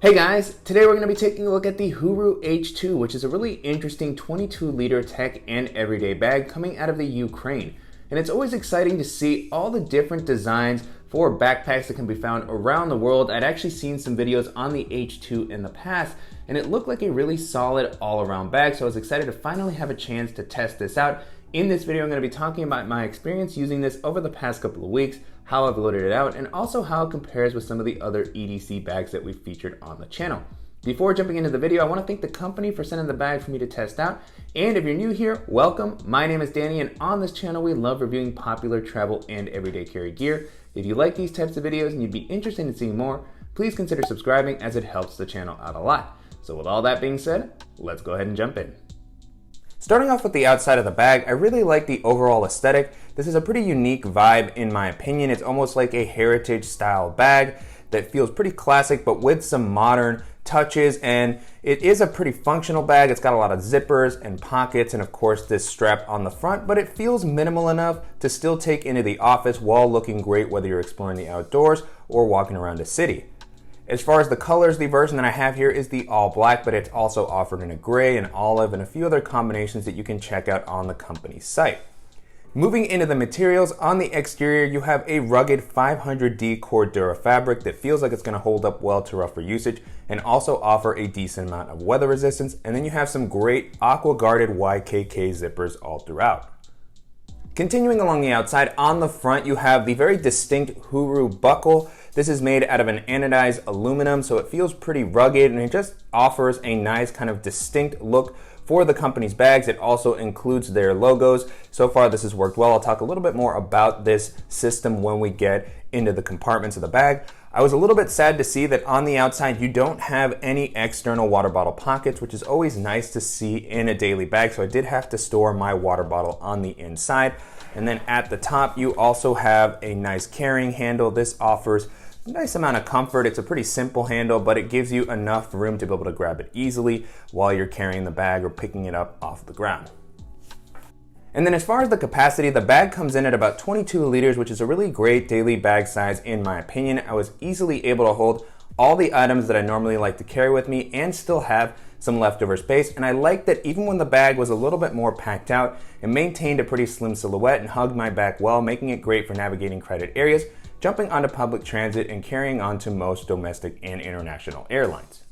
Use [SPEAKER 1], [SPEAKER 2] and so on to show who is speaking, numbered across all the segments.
[SPEAKER 1] Hey guys, today we're going to be taking a look at the Huru H2, which is a really interesting 22-liter tech and everyday bag coming out of the Ukraine. And it's always exciting to see all the different designs for backpacks that can be found around the world. I'd actually seen some videos on the H2 in the past, and it looked like a really solid all-around bag, so I was excited to finally have a chance to test this out. In this video, I'm going to be talking about my experience using this over the past couple of weeks, how I've loaded it out, and also how it compares with some of the other EDC bags that we've featured on the channel. Before jumping into the video, I want to thank the company for sending the bag for me to test out. And if you're new here, welcome. My name is Danny, and on this channel, we love reviewing popular travel and everyday carry gear. If you like these types of videos and you'd be interested in seeing more, please consider subscribing as it helps the channel out a lot. So with all that being said, let's go ahead and jump in. Starting off with the outside of the bag, I really like the overall aesthetic. This is a pretty unique vibe in my opinion. It's almost like a heritage style bag that feels pretty classic but with some modern touches, and it is a pretty functional bag. It's got a lot of zippers and pockets and of course this strap on the front, but it feels minimal enough to still take into the office while looking great whether you're exploring the outdoors or walking around a city. As far as the colors, the version that I have here is the all black, but it's also offered in a gray and olive and a few other combinations that you can check out on the company's site. Moving into the materials, on the exterior you have a rugged 500D Cordura fabric that feels like it's going to hold up well to rougher usage and also offer a decent amount of weather resistance, and then you have some great aqua guarded YKK zippers all throughout. Continuing along the outside, on the front you have the very distinct Huru buckle. This is made out of an anodized aluminum, so it feels pretty rugged and it just offers a nice kind of distinct look for the company's bags. It also includes their logos. So far this has worked well. I'll talk a little bit more about this system when we get into the compartments of the bag. I was a little bit sad to see that on the outside you don't have any external water bottle pockets, which is always nice to see in a daily bag, so I did have to store my water bottle on the inside. And then at the top you also have a nice carrying handle. This offers a nice amount of comfort. It's a pretty simple handle, but it gives you enough room to be able to grab it easily while you're carrying the bag or picking it up off the ground. And then as far as the capacity, the bag comes in at about 22 liters, which is a really great daily bag size in my opinion. I was easily able to hold all the items that I normally like to carry with me and still have some leftover space. And I like that even when the bag was a little bit more packed out, it maintained a pretty slim silhouette and hugged my back well, making it great for navigating crowded areas, jumping onto public transit, and carrying on to most domestic and international airlines.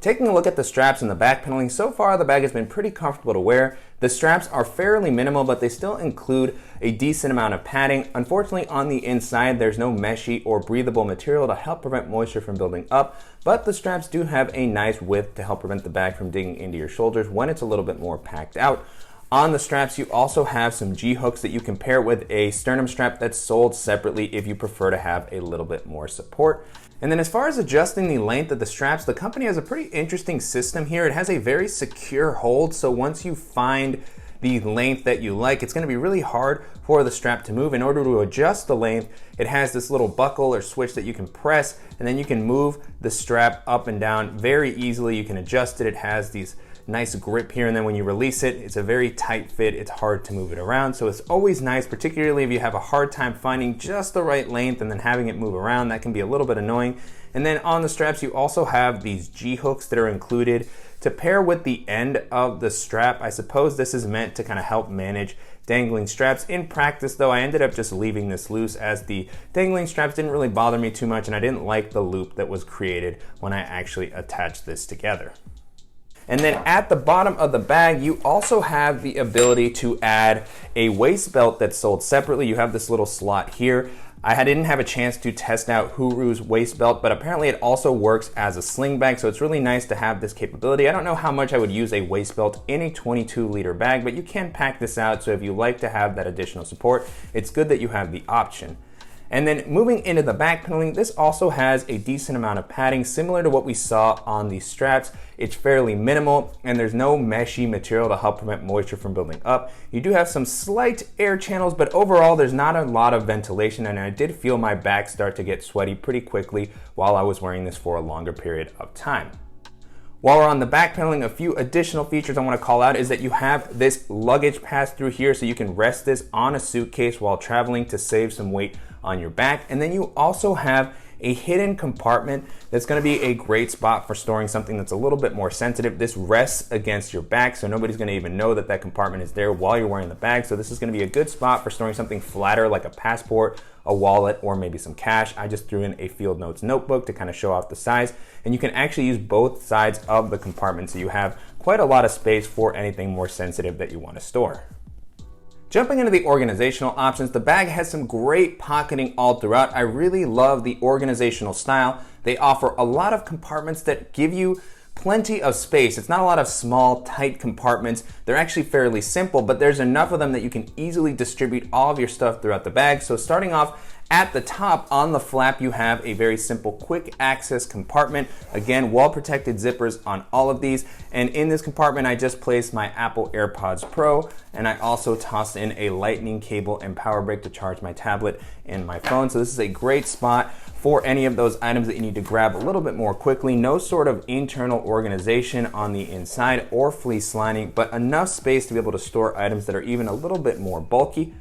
[SPEAKER 1] Taking a look at the straps and the back paneling, so far the bag has been pretty comfortable to wear. The straps are fairly minimal, but they still include a decent amount of padding. Unfortunately, on the inside, there's no meshy or breathable material to help prevent moisture from building up, but the straps do have a nice width to help prevent the bag from digging into your shoulders when it's a little bit more packed out. On the straps, you also have some G-hooks that you can pair with a sternum strap that's sold separately if you prefer to have a little bit more support. And then as far as adjusting the length of the straps, the company has a pretty interesting system here. It has a very secure hold, so once you find the length that you like, it's going to be really hard for the strap to move. In order to adjust the length, it has this little buckle or switch that you can press, and then you can move the strap up and down very easily. You can adjust it. It has these nice grip here, and then when you release it, it's a very tight fit. It's hard to move it around, so it's always nice, particularly if you have a hard time finding just the right length and then having it move around. That can be a little bit annoying. And then on the straps you also have these G-hooks that are included to pair with the end of the strap. I suppose this is meant to kind of help manage dangling straps. In practice though, I ended up just leaving this loose as the dangling straps didn't really bother me too much, and I didn't like the loop that was created when I actually attached this together. And then at the bottom of the bag, you also have the ability to add a waist belt that's sold separately. You have this little slot here. I didn't have a chance to test out Huru's waist belt, but apparently it also works as a sling bag, so it's really nice to have this capability. I don't know how much I would use a waist belt in a 22-liter bag, but you can pack this out, so if you like to have that additional support, it's good that you have the option. And then moving into the back paneling, this also has a decent amount of padding similar to what we saw on the straps. It's fairly minimal and there's no meshy material to help prevent moisture from building up. You do have some slight air channels, but overall there's not a lot of ventilation, and I did feel my back start to get sweaty pretty quickly while I was wearing this for a longer period of time. While we're on the back paneling, a few additional features I want to call out is that you have this luggage pass through here, so you can rest this on a suitcase while traveling to save some weight on your back. And then you also have a hidden compartment that's going to be a great spot for storing something that's a little bit more sensitive. This rests against your back, so nobody's going to even know that that compartment is there while you're wearing the bag. So this is going to be a good spot for storing something flatter like a passport, a wallet, or maybe some cash. I just threw in a Field Notes notebook to kind of show off the size, and you can actually use both sides of the compartment, so you have quite a lot of space for anything more sensitive that you want to store. Jumping into the organizational options, the bag has some great pocketing all throughout. I really love the organizational style. They offer a lot of compartments that give you plenty of space. It's not a lot of small, tight compartments. They're actually fairly simple, but there's enough of them that you can easily distribute all of your stuff throughout the bag. So starting off at the top on the flap, you have a very simple quick access compartment. Again, wall protected zippers on all of these. And in this compartment, I just placed my Apple AirPods Pro, and I also tossed in a lightning cable and power brick to charge my tablet and my phone. So this is a great spot for any of those items that you need to grab a little bit more quickly. No sort of internal organization on the inside or fleece lining, but enough space to be able to store items that are even a little bit more bulky.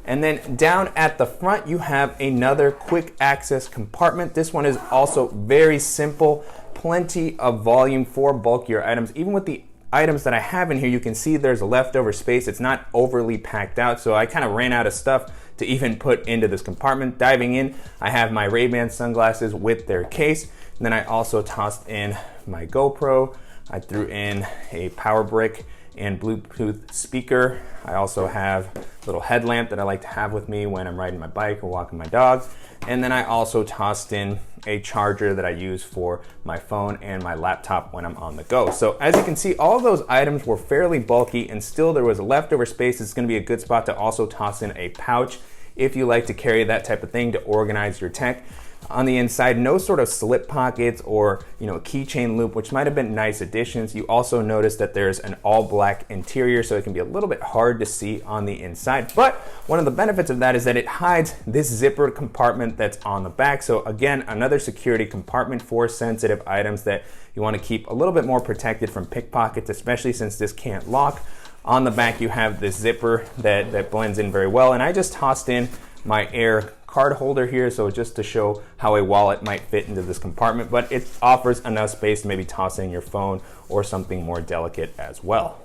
[SPEAKER 1] And then down at the front, you have another quick access compartment. This one is also very simple, plenty of volume for bulkier items. Even with the items that I have in here, you can see there's a leftover space. It's not overly packed out, so I kind of ran out of stuff to even put into this compartment. Diving in, I have my Ray-Ban sunglasses with their case. And then I also tossed in my GoPro. I threw in a power brick and Bluetooth speaker. I also have a little headlamp that I like to have with me when I'm riding my bike or walking my dog. And then I also tossed in a charger that I use for my phone and my laptop when I'm on the go. So as you can see, all of those items were fairly bulky, and still there was a leftover space. It's going to be a good spot to also toss in a pouch if you like to carry that type of thing to organize your tech. On the inside, no sort of slip pockets or keychain loop, which might have been nice additions. You also notice that there's an all black interior, so it can be a little bit hard to see on the inside. But one of the benefits of that is that it hides this zippered compartment that's on the back. So again, another security compartment for sensitive items that you want to keep a little bit more protected from pickpockets, especially since this can't lock. On the back, you have this zipper that blends in very well. And I just tossed in my Air card holder here, so just to show how a wallet might fit into this compartment, but it offers enough space to maybe toss in your phone or something more delicate as well.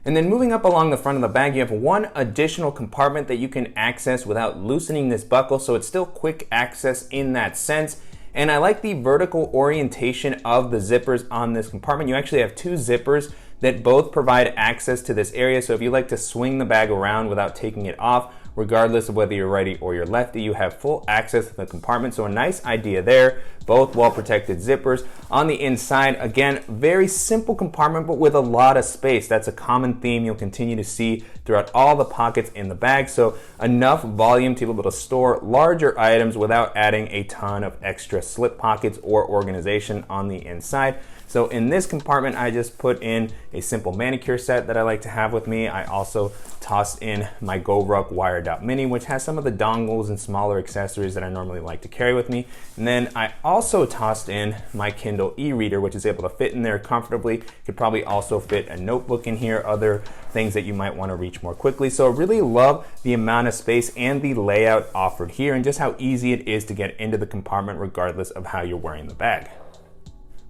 [SPEAKER 1] And then moving up along the front of the bag, you have one additional compartment that you can access without loosening this buckle, so it's still quick access in that sense. And I like the vertical orientation of the zippers on this compartment. You actually have two zippers that both provide access to this area, so if you like to swing the bag around without taking it off, regardless of whether you're righty or you're lefty, you have full access to the compartment. So a nice idea there. Both well protected zippers. On the inside, again, very simple compartment, but with a lot of space. That's a common theme you'll continue to see throughout all the pockets in the bag. So enough volume to be able to store larger items without adding a ton of extra slip pockets or organization on the inside. So in this compartment, I just put in a simple manicure set that I like to have with me. I also tossed in my GoRuck Wire Dot Mini, which has some of the dongles and smaller accessories that I normally like to carry with me. And then I also tossed in my Kindle e-reader, which is able to fit in there comfortably. Could probably also fit a notebook in here, other things that you might want to reach more quickly. So I really love the amount of space and the layout offered here, and just how easy it is to get into the compartment regardless of how you're wearing the bag.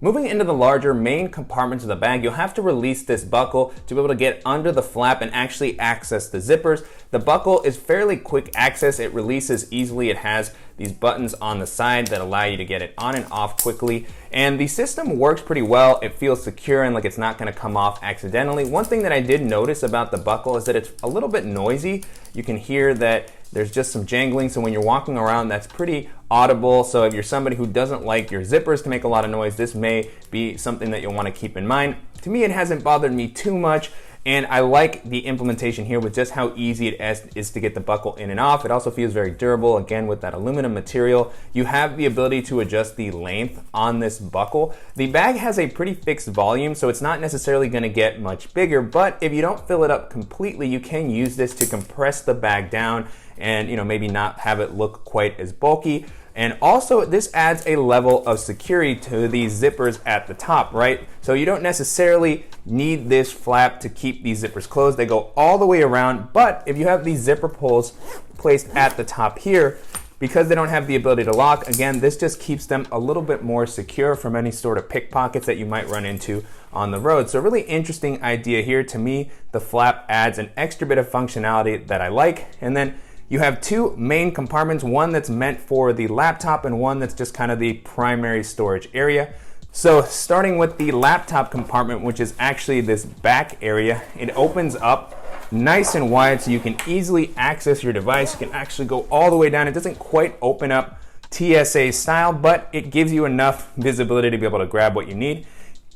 [SPEAKER 1] Moving into the larger main compartments of the bag, you'll have to release this buckle to be able to get under the flap and actually access the zippers. The buckle is fairly quick access. It releases easily. It has these buttons on the side that allow you to get it on and off quickly. And the system works pretty well. It feels secure and like it's not going to come off accidentally. One thing that I did notice about the buckle is that it's a little bit noisy. You can hear that there's just some jangling, so when you're walking around, that's pretty audible. So if you're somebody who doesn't like your zippers to make a lot of noise, this may be something that you'll want to keep in mind. To me, it hasn't bothered me too much, and I like the implementation here with just how easy it is to get the buckle in and off. It also feels very durable, again, with that aluminum material. You have the ability to adjust the length on this buckle. The bag has a pretty fixed volume, so it's not necessarily going to get much bigger, but if you don't fill it up completely, you can use this to compress the bag down and maybe not have it look quite as bulky. And also, this adds a level of security to these zippers at the top, right? So you don't necessarily need this flap to keep these zippers closed. They go all the way around, but if you have these zipper pulls placed at the top here, because they don't have the ability to lock, again, this just keeps them a little bit more secure from any sort of pickpockets that you might run into on the road. So a really interesting idea here. To me, the flap adds an extra bit of functionality that I like. And then you have two main compartments, one that's meant for the laptop and one that's just kind of the primary storage area. So starting with the laptop compartment, which is actually this back area, it opens up nice and wide so you can easily access your device. You can actually go all the way down. It doesn't quite open up TSA style, but it gives you enough visibility to be able to grab what you need.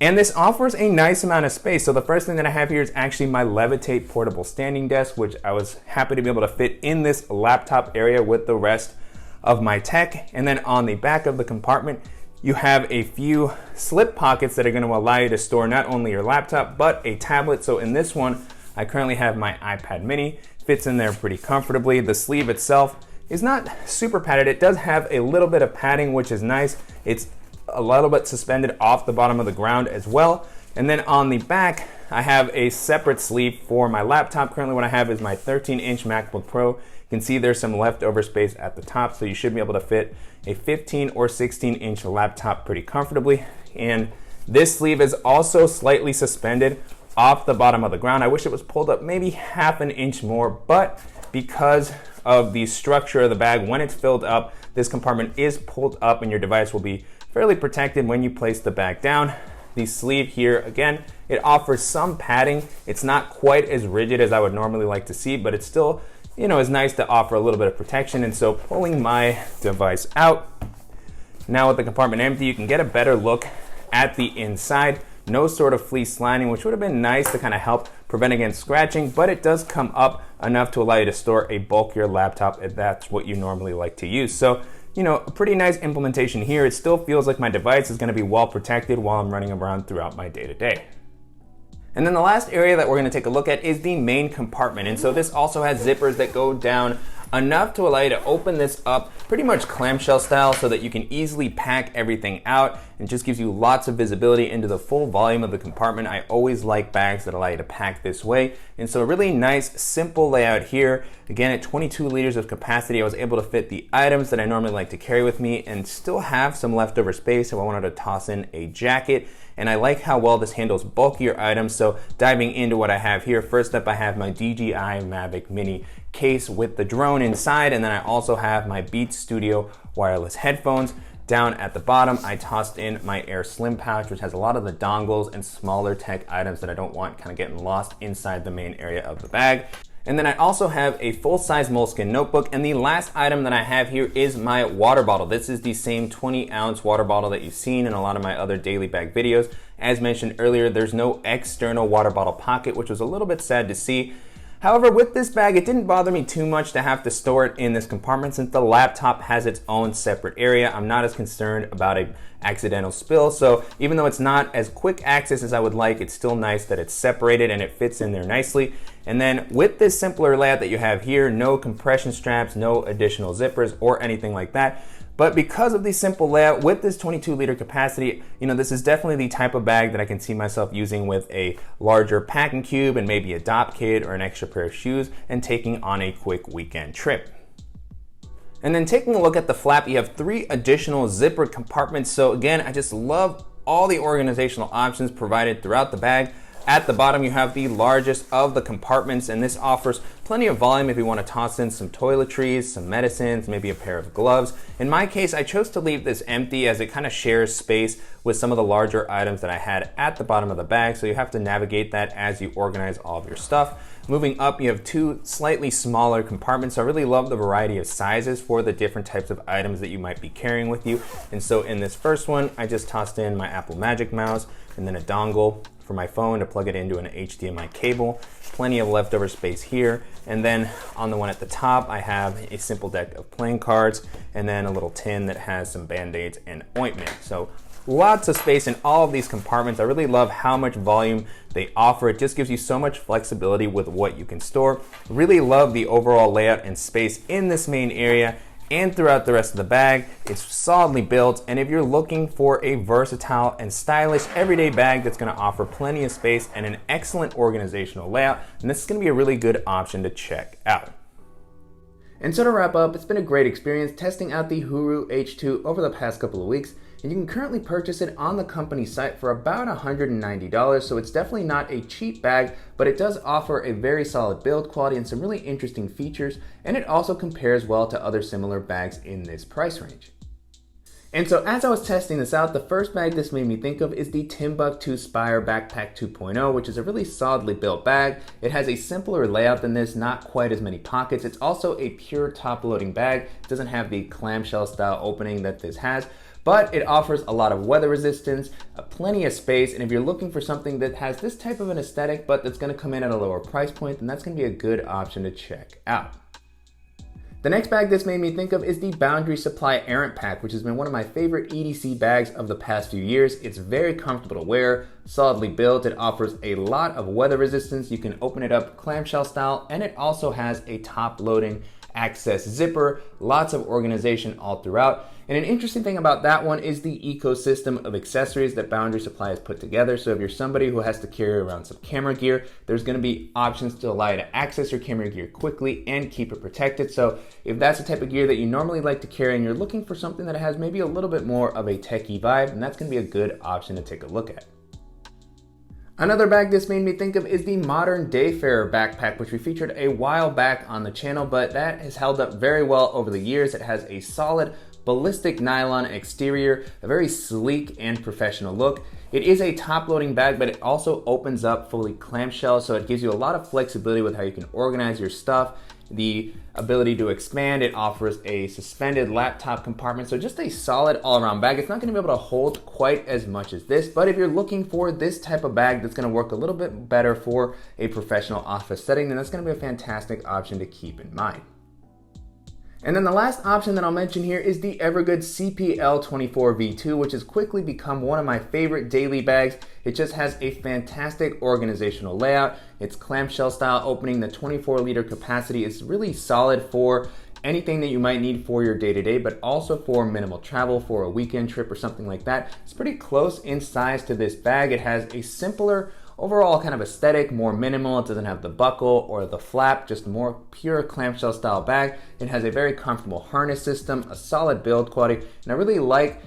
[SPEAKER 1] And this offers a nice amount of space. So the first thing that I have here is actually my Levitate portable standing desk, which I was happy to be able to fit in this laptop area with the rest of my tech. And then on the back of the compartment, you have a few slip pockets that are going to allow you to store not only your laptop, but a tablet. So in this one, I currently have my iPad mini, fits in there pretty comfortably. The sleeve itself is not super padded. It does have a little bit of padding, which is nice. It's a little bit suspended off the bottom of the ground as well. And then on the back, I have a separate sleeve for my laptop. Currently what I have is my 13-inch MacBook Pro. You can see there's some leftover space at the top, so you should be able to fit a 15 or 16-inch laptop pretty comfortably. And this sleeve is also slightly suspended off the bottom of the ground. I wish it was pulled up maybe half an inch more, but because of the structure of the bag, when it's filled up, this compartment is pulled up and your device will be fairly protected when you place the bag down. The sleeve here, again, it offers some padding. It's not quite as rigid as I would normally like to see, but it's still, is nice to offer a little bit of protection. And so pulling my device out, now with the compartment empty, you can get a better look at the inside. No sort of fleece lining, which would have been nice to kind of help prevent against scratching, but it does come up enough to allow you to store a bulkier laptop if that's what you normally like to use. So, a pretty nice implementation here. It still feels like my device is going to be well protected while I'm running around throughout my day-to-day. And then the last area that we're going to take a look at is the main compartment. And so this also has zippers that go down enough to allow you to open this up pretty much clamshell style so that you can easily pack everything out, and just gives you lots of visibility into the full volume of the compartment. I always like bags that allow you to pack this way. And so a really nice, simple layout here. Again, at 22 liters of capacity, I was able to fit the items that I normally like to carry with me and still have some leftover space if I wanted to toss in a jacket. And I like how well this handles bulkier items. So diving into what I have here, first up I have my DJI Mavic Mini case with the drone inside, and then I also have my Beats Studio wireless headphones. Down at the bottom, I tossed in my Air Slim pouch, which has a lot of the dongles and smaller tech items that I don't want kind of getting lost inside the main area of the bag. And then I also have a full-size moleskin notebook, and the last item that I have here is my water bottle. This is the same 20-ounce water bottle that you've seen in a lot of my other daily bag videos. As mentioned earlier, there's no external water bottle pocket, which was a little bit sad to see. However, with this bag, it didn't bother me too much to have to store it in this compartment since the laptop has its own separate area. I'm not as concerned about an accidental spill, so even though it's not as quick access as I would like, it's still nice that it's separated and it fits in there nicely. And then with this simpler layout that you have here, no compression straps, no additional zippers or anything like that. But because of the simple layout with this 22-liter capacity, this is definitely the type of bag that I can see myself using with a larger packing cube and maybe a dop kit or an extra pair of shoes and taking on a quick weekend trip. And then taking a look at the flap, you have 3 additional zippered compartments. So again, I just love all the organizational options provided throughout the bag. At the bottom, you have the largest of the compartments, and this offers plenty of volume if you want to toss in some toiletries, some medicines, maybe a pair of gloves. In my case, I chose to leave this empty as it kind of shares space with some of the larger items that I had at the bottom of the bag, so you have to navigate that as you organize all of your stuff. Moving up, you have 2 slightly smaller compartments. So I really love the variety of sizes for the different types of items that you might be carrying with you. And so in this first one, I just tossed in my Apple Magic Mouse and then a dongle for my phone to plug it into an HDMI cable. Plenty of leftover space here. And then on the one at the top, I have a simple deck of playing cards and then a little tin that has some Band-Aids and ointment. So lots of space in all of these compartments. I really love how much volume they offer. It just gives you so much flexibility with what you can store. Really love the overall layout and space in this main area and throughout the rest of the bag. It's solidly built, and if you're looking for a versatile and stylish everyday bag that's going to offer plenty of space and an excellent organizational layout, then this is going to be a really good option to check out. And so to wrap up, it's been a great experience testing out the Huru H2 over the past couple of weeks, and you can currently purchase it on the company site for about $190, so it's definitely not a cheap bag, but it does offer a very solid build quality and some really interesting features, and it also compares well to other similar bags in this price range. And so as I was testing this out, the first bag this made me think of is the Timbuk2 Spire Backpack 2.0, which is a really solidly built bag. It has a simpler layout than this, not quite as many pockets. It's also a pure top-loading bag. It doesn't have the clamshell style opening that this has, but it offers a lot of weather resistance, plenty of space, and if you're looking for something that has this type of an aesthetic, but that's gonna come in at a lower price point, then that's gonna be a good option to check out. The next bag this made me think of is the Boundary Supply Errant Pack, which has been one of my favorite EDC bags of the past few years. It's very comfortable to wear, solidly built. It offers a lot of weather resistance. You can open it up clamshell style, and it also has a top loading access zipper, lots of organization all throughout. And an interesting thing about that one is the ecosystem of accessories that Boundary Supply has put together. So if you're somebody who has to carry around some camera gear, there's gonna be options to allow you to access your camera gear quickly and keep it protected. So if that's the type of gear that you normally like to carry and you're looking for something that has maybe a little bit more of a techie vibe, then that's gonna be a good option to take a look at. Another bag this made me think of is the Modern Dayfarer Backpack, which we featured a while back on the channel, but that has held up very well over the years. It has a solid ballistic nylon exterior, a very sleek and professional look. It is a top-loading bag, but it also opens up fully clamshell, so it gives you a lot of flexibility with how you can organize your stuff. The ability to expand, it offers a suspended laptop compartment, so just a solid all-around bag. It's not going to be able to hold quite as much as this, but if you're looking for this type of bag that's going to work a little bit better for a professional office setting, then that's going to be a fantastic option to keep in mind. And then the last option that I'll mention here is the Evergood CPL24 V2, which has quickly become one of my favorite daily bags. It just has a fantastic organizational layout. Its clamshell style opening, the 24-liter capacity is really solid for anything that you might need for your day-to-day, but also for minimal travel, for a weekend trip or something like that. It's pretty close in size to this bag. It has a simpler overall kind of aesthetic, more minimal. It doesn't have the buckle or the flap, just more pure clamshell style bag. It has a very comfortable harness system, a solid build quality, and I really like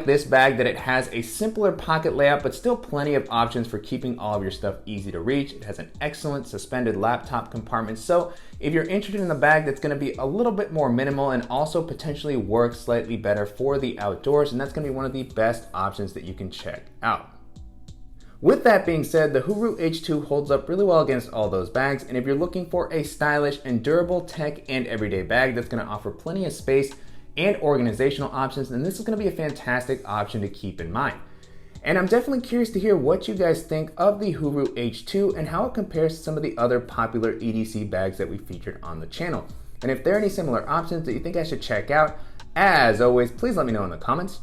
[SPEAKER 1] this bag that it has a simpler pocket layout, but still plenty of options for keeping all of your stuff easy to reach. It has an excellent suspended laptop compartment. So if you're interested in the bag that's gonna be a little bit more minimal and also potentially work slightly better for the outdoors, and that's gonna be one of the best options that you can check out. With that being said, the Huru H2 holds up really well against all those bags, and if you're looking for a stylish and durable tech and everyday bag that's gonna offer plenty of space and organizational options, then this is gonna be a fantastic option to keep in mind. And I'm definitely curious to hear what you guys think of the Huru H2 and how it compares to some of the other popular EDC bags that we featured on the channel. And if there are any similar options that you think I should check out, as always, please let me know in the comments.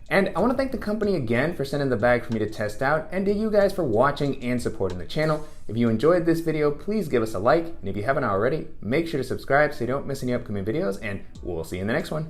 [SPEAKER 1] And I want to thank the company again for sending the bag for me to test out, and to you guys for watching and supporting the channel. If you enjoyed this video, please give us a like, and if you haven't already, make sure to subscribe so you don't miss any upcoming videos, and we'll see you in the next one.